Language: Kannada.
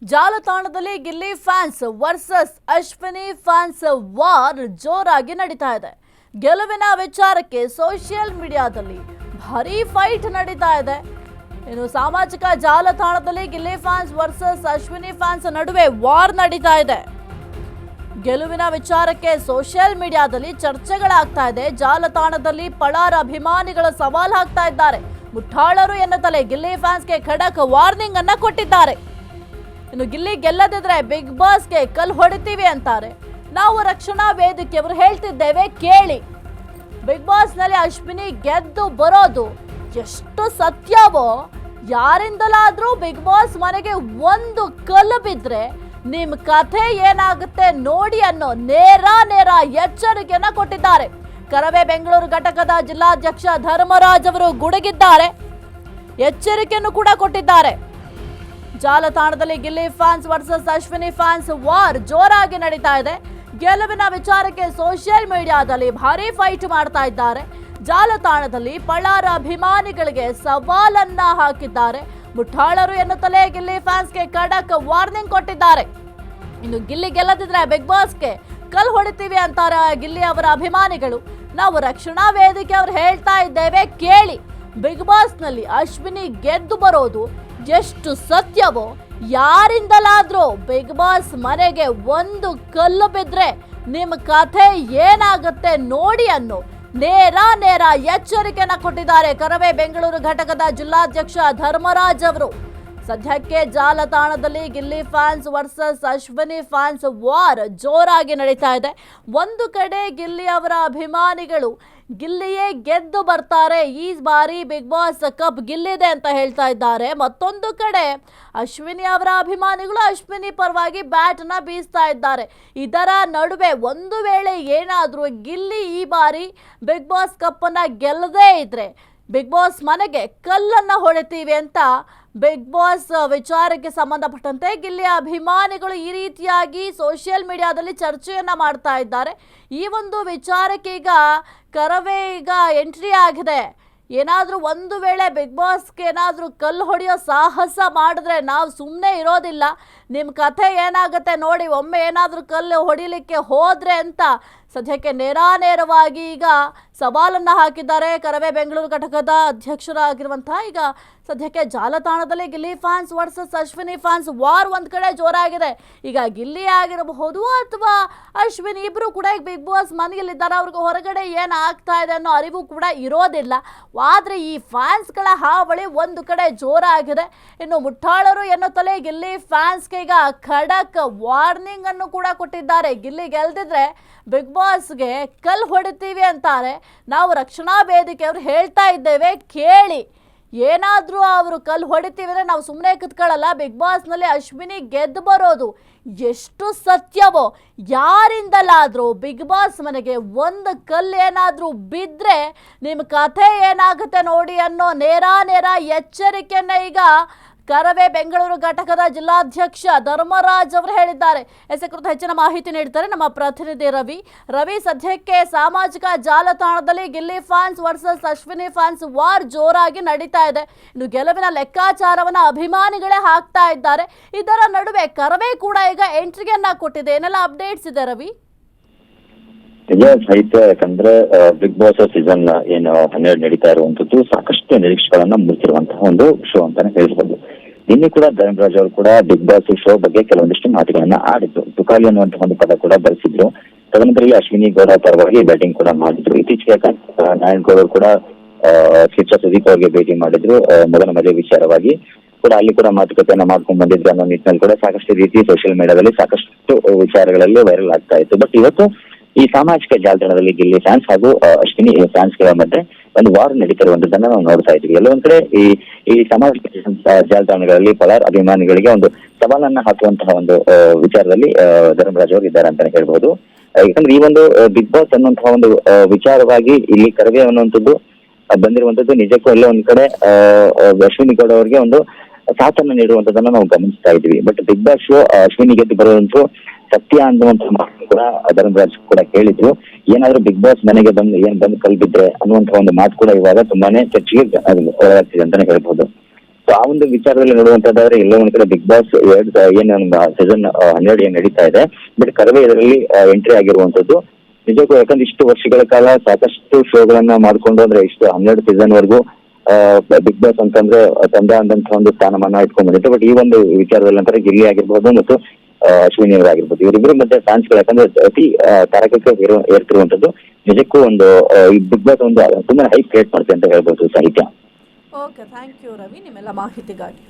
ಜಾಲತಾಣದಲ್ಲಿ Gilli fans versus Ashwini fans war ಜೋರಾಗಿ ನಡೀತಾ ಇದೆ. ಗೆಲುವಿನ ವಿಚಾರಕ್ಕೆ ಸೋಷಿಯಲ್ ಮೀಡಿಯಾದಲ್ಲಿ ಭಾರೀ ಫೈಟ್ ನಡೀತಾ ಇದೆ. ಇನ್ನು ಸಾಮಾಜಿಕ ಜಾಲತಾಣದಲ್ಲಿ Gilli fans versus Ashwini fans ನಡುವೆ ವಾರ್ ನಡೀತಾ ಇದೆ. ಗೆಲುವಿನ ವಿಚಾರಕ್ಕೆ ಸೋಷಿಯಲ್ ಮೀಡಿಯಾದಲ್ಲಿ ಚರ್ಚೆಗಳಾಗ್ತಾ ಇದೆ. ಜಾಲತಾಣದಲ್ಲಿ ಪಳಾರ್ ಅಭಿಮಾನಿಗಳು ಸವಾಲ್ ಹಾಕ್ತಾ ಇದ್ದಾರೆ. ಮುಠಾಳರು ಎನ್ನುತ್ತಲೇ ಗಿಲ್ಲಿ ಫ್ಯಾನ್ಸ್ಗೆ ಖಡಕ್ ವಾರ್ನಿಂಗ್ ಅನ್ನ ಕೊಟ್ಟಿದ್ದಾರೆ. ಇನ್ನು ಗಿಲ್ಲಿ ಗೆಲ್ಲದಿದ್ರೆ ಬಿಗ್ ಬಾಸ್ಗೆ ಕಲ್ ಹೊಡಿತೀವಿ ಅಂತಾರೆ. ನಾವು ರಕ್ಷಣಾ ವೇದಿಕೆಯವರು ಹೇಳ್ತಿದ್ದೇವೆ ಕೇಳಿ. ಬಿಗ್ ಬಾಸ್ ನಲ್ಲಿ ಅಶ್ವಿನಿ ಗೆದ್ದು ಬರೋದು ಎಷ್ಟು ಸತ್ಯವೋ, ಯಾರಿಂದಲಾದ್ರೂ ಬಿಗ್ ಬಾಸ್ ಮನೆಗೆ ಒಂದು ಕಲ್ಲು ಬಿದ್ರೆ ನಿಮ್ ಕಥೆ ಏನಾಗುತ್ತೆ ನೋಡಿ ಅನ್ನೋ ನೇರ ಎಚ್ಚರಿಕೆಯನ್ನ ಕೊಟ್ಟಿದ್ದಾರೆ. ಕರವೇ ಬೆಂಗಳೂರು ಘಟಕದ ಜಿಲ್ಲಾಧ್ಯಕ್ಷ ಧರ್ಮರಾಜ್ ಅವರು ಗುಡುಗಿದ್ದಾರೆ, ಎಚ್ಚರಿಕೆಯನ್ನು ಕೂಡ ಕೊಟ್ಟಿದ್ದಾರೆ. ಜಾಲತಾಣದಲ್ಲಿ Gilli fans versus Ashwini fans war ಜೋರಾಗಿ ನಡೀತಾ ಇದೆ. ಗೆಲುವಿನ ವಿಚಾರಕ್ಕೆ ಸೋಷಿಯಲ್ ಮೀಡಿಯಾದಲ್ಲಿ ಭಾರಿ ಫೈಟ್ ಮಾಡ್ತಾ ಇದ್ದಾರೆ. ಜಾಲತಾಣದಲ್ಲಿ ಪಳಾರ ಅಭಿಮಾನಿಗಳಿಗೆ ಸವಾಲನ್ನ ಹಾಕಿದ್ದಾರೆ. ಮುಠಾಳರು ಎನ್ನುತ್ತಲೇ ಗಿಲ್ಲಿ ಫ್ಯಾನ್ಸ್ಗೆ ಖಡಕ್ ವಾರ್ನಿಂಗ್ ಕೊಟ್ಟಿದ್ದಾರೆ. ಇನ್ನು ಗಿಲ್ಲಿ ಗೆಲ್ಲದಿದ್ರೆ ಬಿಗ್ ಬಾಸ್ಗೆ ಕಲ್ ಹೊಡಿತೀವಿ ಅಂತಾರೆ ಗಿಲ್ಲಿ ಅವರ ಅಭಿಮಾನಿಗಳು. ನಾವು ರಕ್ಷಣಾ ವೇದಿಕೆ ಅವರು ಹೇಳ್ತಾ ಇದ್ದೇವೆ ಕೇಳಿ. ಬಿಗ್ ಬಾಸ್ ನಲ್ಲಿ ಅಶ್ವಿನಿ ಗೆದ್ದು ಬರೋದು ಎಷ್ಟು ಸತ್ಯವೋ, ಯಾರಿಂದಲಾದ್ರೂ ಬಿಗ್ ಬಾಸ್ ಮನೆಗೆ ಒಂದು ಕಲ್ಲು ಬಿದ್ರೆ ನಿಮ್ ಕಥೆ ಏನಾಗುತ್ತೆ ನೋಡಿ ಅನ್ನೋ ನೇರ ಎಚ್ಚರಿಕೆಯನ್ನ ಕೊಟ್ಟಿದ್ದಾರೆ ಕರವೇ ಬೆಂಗಳೂರು ಘಟಕದ ಜಿಲ್ಲಾಧ್ಯಕ್ಷ ಧರ್ಮರಾಜ್ ಅವರು. ಸದ್ಯಕ್ಕೆ ಜಾಲತಾಣದಲ್ಲಿ Gilli fans versus Ashwini fans war ಜೋರಾಗಿ ನಡೀತಾ ಇದೆ. ಒಂದು ಕಡೆ ಗಿಲ್ಲಿ ಅವರ ಅಭಿಮಾನಿಗಳು ಗಿಲ್ಲಿಯೇ ಗೆದ್ದು ಬರ್ತಾರೆ, ಈ ಬಾರಿ ಬಿಗ್ ಬಾಸ್ ಕಪ್ ಗಿಲ್ಲಿದೆ ಅಂತ ಹೇಳ್ತಾ ಇದ್ದಾರೆ. ಮತ್ತೊಂದು ಕಡೆ ಅಶ್ವಿನಿ ಅವರ ಅಭಿಮಾನಿಗಳು ಅಶ್ವಿನಿ ಪರವಾಗಿ ಬ್ಯಾಟ್ ನ ಬೀಸ್ತಾ ಇದ್ದಾರೆ. ಇದರ ನಡುವೆ ಒಂದು ವೇಳೆ ಏನಾದ್ರೂ ಗಿಲ್ಲಿ ಈ ಬಾರಿ ಬಿಗ್ ಬಾಸ್ ಕಪ್ ಅನ್ನ ಗೆಲ್ಲದೇ ಇದ್ರೆ ಬಿಗ್ ಬಾಸ್ ಮನೆಗೆ ಕಲ್ಲನ್ನ ಹೊಡಿತೀವಿ ಅಂತ ಬಿಗ್ ಬಾಸ್ ವಿಚಾರಕ್ಕೆ ಸಂಬಂಧಪಟ್ಟಂತೆ ಗಿಲ್ಲಿ ಅಭಿಮಾನಿಗಳು ಈ ರೀತಿಯಾಗಿ ಸೋಷಿಯಲ್ ಮೀಡಿಯಾದಲ್ಲಿ ಚರ್ಚೆಯನ್ನ ಮಾಡ್ತಾ ಇದ್ದಾರೆ. ಈ ಒಂದು ವಿಚಾರಕ್ಕೆ ಈಗ ಕರವೇ ಈಗ ಎಂಟ್ರಿ ಆಗಿದೆ. ಏನಾದರೂ ಒಂದು ವೇಳೆ ಬಿಗ್ ಬಾಸ್ಗೆ ಏನಾದರೂ ಕಲ್ಲು ಹೊಡೆಯೋ ಸಾಹಸ ಮಾಡಿದ್ರೆ ನಾವು ಸುಮ್ಮನೆ ಇರೋದಿಲ್ಲ, ನಿಮ್ಮ ಕಥೆ ಏನಾಗುತ್ತೆ ನೋಡಿ, ಒಮ್ಮೆ ಏನಾದರೂ ಕಲ್ಲು ಹೊಡಿಲಿಕ್ಕೆ ಹೋದ್ರೆ ಅಂತ ಸದ್ಯಕ್ಕೆ ನೇರವಾಗಿ ಈಗ ಸವಾಲನ್ನು ಹಾಕಿದ್ದಾರೆ ಕರವೇ ಬೆಂಗಳೂರು ಘಟಕದ ಅಧ್ಯಕ್ಷರಾಗಿರುವಂತಹ. ಈಗ ಸದ್ಯಕ್ಕೆ ಜಾಲತಾಣದಲ್ಲಿ Gilli fans versus Ashwini fans war ಒಂದು ಕಡೆ ಜೋರಾಗಿದೆ. ಈಗ ಗಿಲ್ಲಿ ಆಗಿರಬಹುದು ಅಥವಾ ಅಶ್ವಿನಿ ಇಬ್ಬರು ಕೂಡ ಈಗ ಬಿಗ್ ಬಾಸ್ ಮನೆಯಲ್ಲಿದ್ದಾರೆ. ಅವ್ರಿಗೆ ಹೊರಗಡೆ ಏನು ಆಗ್ತಾ ಇದೆ ಅನ್ನೋ ಅರಿವು ಕೂಡ ಇರೋದಿಲ್ಲ. ಆದರೆ ಈ ಫ್ಯಾನ್ಸ್ಗಳ ಹಾವಳಿ ಒಂದು ಕಡೆ ಜೋರಾಗಿದೆ. ಇನ್ನು ಮುಠಾಳರು ಎನ್ನುತ್ತಲೇ ಗಿಲ್ಲಿ ಫ್ಯಾನ್ಸ್ಗೆ ಈಗ ಖಡಕ್ ವಾರ್ನಿಂಗ್ ಅನ್ನು ಕೂಡ ಕೊಟ್ಟಿದ್ದಾರೆ. ಗಿಲ್ಲಿ ಗೆಲ್ದಿದ್ರೆ ಬಿಗ್ ಬಾಸ್ಗೆ ಕಲ್ ಹೊಡಿತೀವಿ ಅಂತಾರೆ. ನಾವು ರಕ್ಷಣಾ ವೇದಿಕೆಯವರು ಹೇಳ್ತಾ ಇದ್ದೇವೆ ಕೇಳಿ. ಏನಾದರೂ ಅವರು ಕಲ್ಲು ಹೊಡಿತೀವಿ ಅಂದರೆ ನಾವು ಸುಮ್ಮನೆ ಕುತ್ಕೊಳ್ಳಲ್ಲ. ಬಿಗ್ ಬಾಸ್ನಲ್ಲಿ ಅಶ್ವಿನಿ ಗೆದ್ದು ಬರೋದು ಎಷ್ಟು ಸತ್ಯವೋ, ಯಾರಿಂದಲಾದರೂ ಬಿಗ್ ಬಾಸ್ ಮನೆಗೆ ಒಂದು ಕಲ್ಲು ಏನಾದರೂ ಬಿದ್ದರೆ ನಿಮ್ಮ ಕಥೆ ಏನಾಗುತ್ತೆ ನೋಡಿ ಅನ್ನೋ ನೇರ ಎಚ್ಚರಿಕೆಯನ್ನು ಈಗ ಕರವೇ ಬೆಂಗಳೂರು ಘಟಕದ ಜಿಲ್ಲಾಧ್ಯಕ್ಷ ಧರ್ಮರಾಜ್ ಅವರು ಹೇಳಿದ್ದಾರೆ. ಕುರಿತು ಹೆಚ್ಚಿನ ಮಾಹಿತಿ ನೀಡ್ತಾರೆ ನಮ್ಮ ಪ್ರತಿನಿಧಿ ರವಿ. ಸದ್ಯಕ್ಕೆ ಸಾಮಾಜಿಕ ಜಾಲತಾಣದಲ್ಲಿ Gilli fans versus Ashwini fans war ಜೋರಾಗಿ ನಡೀತಾ ಇದೆ. ಇನ್ನು ಗೆಲುವಿನ ಲೆಕ್ಕಾಚಾರವನ್ನ ಅಭಿಮಾನಿಗಳೇ ಹಾಕ್ತಾ ಇದ್ದಾರೆ. ಇದರ ನಡುವೆ ಕರವೇ ಕೂಡ ಈಗ ಎಂಟ್ರಿಯನ್ನ ಕೊಟ್ಟಿದೆ. ಏನೆಲ್ಲ ಅಪ್ಡೇಟ್ಸ್ ಇದೆ ರವಿ? ಸಾಹಿತ್ಯ, ಯಾಕಂದ್ರೆ ಬಿಗ್ ಬಾಸ್ ಸೀಸನ್ ಏನು 12 ನಡೀತಾ ಇರುವಂತದ್ದು ಸಾಕಷ್ಟು ನಿರೀಕ್ಷೆಗಳನ್ನ ಮೂಡಿಸಿರುವಂತಹ ಒಂದು ಶೋ ಅಂತಾನೆ ಹೇಳ್ಬೋದು. ನಿನ್ನೆ ಕೂಡ ಧರ್ಮರಾಜ್ ಅವರು ಕೂಡ ಬಿಗ್ ಬಾಸ್ ಶೋ ಬಗ್ಗೆ ಕೆಲವೊಂದಿಷ್ಟು ಮಾತುಗಳನ್ನ ಆಡಿದ್ರು. ತುಕಾಲಿ ಅನ್ನುವಂತಹ ಒಂದು ಪದ ಕೂಡ ಬಳಸಿದ್ರು. ತದನಂತರ ಅಶ್ವಿನಿ ಗೌಡ ಪರವಾಗಿ ಬ್ಯಾಟಿಂಗ್ ಕೂಡ ಮಾಡಿದ್ರು. ಇತ್ತೀಚೆಗೆ ನಾರಾಯಣ್ ಗೌಡ ಅವರು ಕೂಡ ಸುದೀಪ್ ಅವರಿಗೆ ಭೇಟಿ ಮಾಡಿದ್ರು. ಮೊದಲ ಮದುವೆ ವಿಚಾರವಾಗಿ ಕೂಡ ಅಲ್ಲಿ ಕೂಡ ಮಾತುಕತೆಯನ್ನ ಮಾಡ್ಕೊಂಡು ಬಂದಿದ್ರು ಅನ್ನೋ ನಿಟ್ಟಿನಲ್ಲಿ ಕೂಡ ಸಾಕಷ್ಟು ರೀತಿ ಸೋಷಿಯಲ್ ಮೀಡಿಯಾದಲ್ಲಿ ಸಾಕಷ್ಟು ವಿಚಾರಗಳಲ್ಲಿ ವೈರಲ್ ಆಗ್ತಾ ಇತ್ತು. ಬಟ್ ಇವತ್ತು ಈ ಸಾಮಾಜಿಕ ಜಾಲತಾಣದಲ್ಲಿ ಗಿಲ್ಲಿ ಫ್ಯಾನ್ಸ್ ಹಾಗೂ ಅಶ್ವಿನಿ ಫ್ಯಾನ್ಸ್ ಗಳ ಮಧ್ಯೆ ಒಂದು ವಾರ್ ನಡೀತಿರುವಂತದನ್ನ ನಾವು ನೋಡ್ತಾ ಇದ್ವಿ. ಎಲ್ಲೊಂದ್ ಕಡೆ ಈ ಸಾಮಾಜಿಕ ಜಾಲತಾಣಗಳಲ್ಲಿ ಪಳಾರ್ ಅಭಿಮಾನಿಗಳಿಗೆ ಒಂದು ಸವಾಲನ್ನ ಹಾಕುವಂತಹ ಒಂದು ವಿಚಾರದಲ್ಲಿ ಧರ್ಮರಾಜ್ ಅವರು ಇದ್ದಾರೆ ಅಂತಾನೆ ಹೇಳ್ಬಹುದು. ಯಾಕಂದ್ರೆ ಈ ಒಂದು ಬಿಗ್ ಬಾಸ್ ಅನ್ನುವಂತಹ ಒಂದು ವಿಚಾರವಾಗಿ ಇಲ್ಲಿ ಕರವೇ ಅನ್ನುವಂಥದ್ದು ಬಂದಿರುವಂತದ್ದು ನಿಜಕ್ಕೂ ಎಲ್ಲ ಒಂದ್ ಕಡೆ ಅಶ್ವಿನಿ ಗೌಡ ಅವರಿಗೆ ಒಂದು ಸಾಥನ್ನ ನೀಡುವಂತದನ್ನ ನಾವು ಗಮನಿಸ್ತಾ ಇದ್ವಿ. But big boss show Ashwini ಗೆದ್ದು ಬರುವಂತೂ ಸತ್ಯ ಅನ್ನುವಂತ ಮಾತು ಕೂಡ ಧರ್ಮರಾಜ್ ಕೂಡ ಕೇಳಿದ್ರು. ಏನಾದ್ರೂ ಬಿಗ್ ಬಾಸ್ ಮನೆಗೆ ಬಂದು ಕಲ್ಬಿದ್ರೆ ಅನ್ನುವಂತಹ ಒಂದು ಮಾತು ಕೂಡ ಇವಾಗ ತುಂಬಾನೇ ಚರ್ಚೆಗೆ ಒಳಗಾಗ್ತಿದೆ ಅಂತಾನೆ ಹೇಳ್ಬಹುದು. ಸೊ ಆ ಒಂದು ವಿಚಾರದಲ್ಲಿ ನೋಡುವಂತದ್ದಾದ್ರೆ ಎಲ್ಲೋ ಒಂದ್ ಕಡೆ ಬಿಗ್ ಬಾಸ್ ಸೀಸನ್ 12 ಏನ್ ನಡೀತಾ ಇದೆ, ಬಟ್ ಕರವೇ ಇದರಲ್ಲಿ ಎಂಟ್ರಿ ಆಗಿರುವಂತದ್ದು ನಿಜಕ್ಕೂ. ಯಾಕಂದ್ರೆ ಇಷ್ಟು ವರ್ಷಗಳ ಕಾಲ ಸಾಕಷ್ಟು ಶೋಗಳನ್ನ ಮಾಡ್ಕೊಂಡು ಅಂದ್ರೆ ಇಷ್ಟು 12 ಸೀಸನ್ ವರೆಗೂ ಬಿಗ್ ಬಾಸ್ ಅಂತಂದ್ರೆ ತಂದೆ ಅಂದಂತಹ ಒಂದು ಸ್ಥಾನಮಾನ ಇಟ್ಕೊಂಡ್ ಬಂದಿತ್ತು. ಬಟ್ ಈ ಒಂದು ವಿಚಾರದಲ್ಲಿ ನಂತರ ಗಿಲ್ಲಿ ಆಗಿರ್ಬೋದು ಮತ್ತು ಅಶ್ವಿನಿ ಅವರಾಗಿರ್ಬೋದು, ಇವರಿಬ್ಬರು ಮತ್ತೆ ಫ್ಯಾನ್ಸ್ಗಳು ಯಾಕಂದ್ರೆ ಅತಿ ತಾರಕಕ್ಕೆ ಏರ್ತಿರುವಂತದ್ದು ನಿಜಕ್ಕೂ ಒಂದು ಈ ಬಿಗ್ ಬಾಸ್ ಒಂದು ತುಂಬಾ ಹೈಪ್ ಕ್ರಿಯೇಟ್ ಮಾಡುತ್ತೆ ಅಂತ ಹೇಳ್ಬೋದು ಸಾಹಿತ್ಯ. ಓಕೆ, ಥ್ಯಾಂಕ್ ಯು ರವಿ ನಿಮ್ಮೆಲ್ಲ ಮಾಹಿತಿಗಾಗಿ.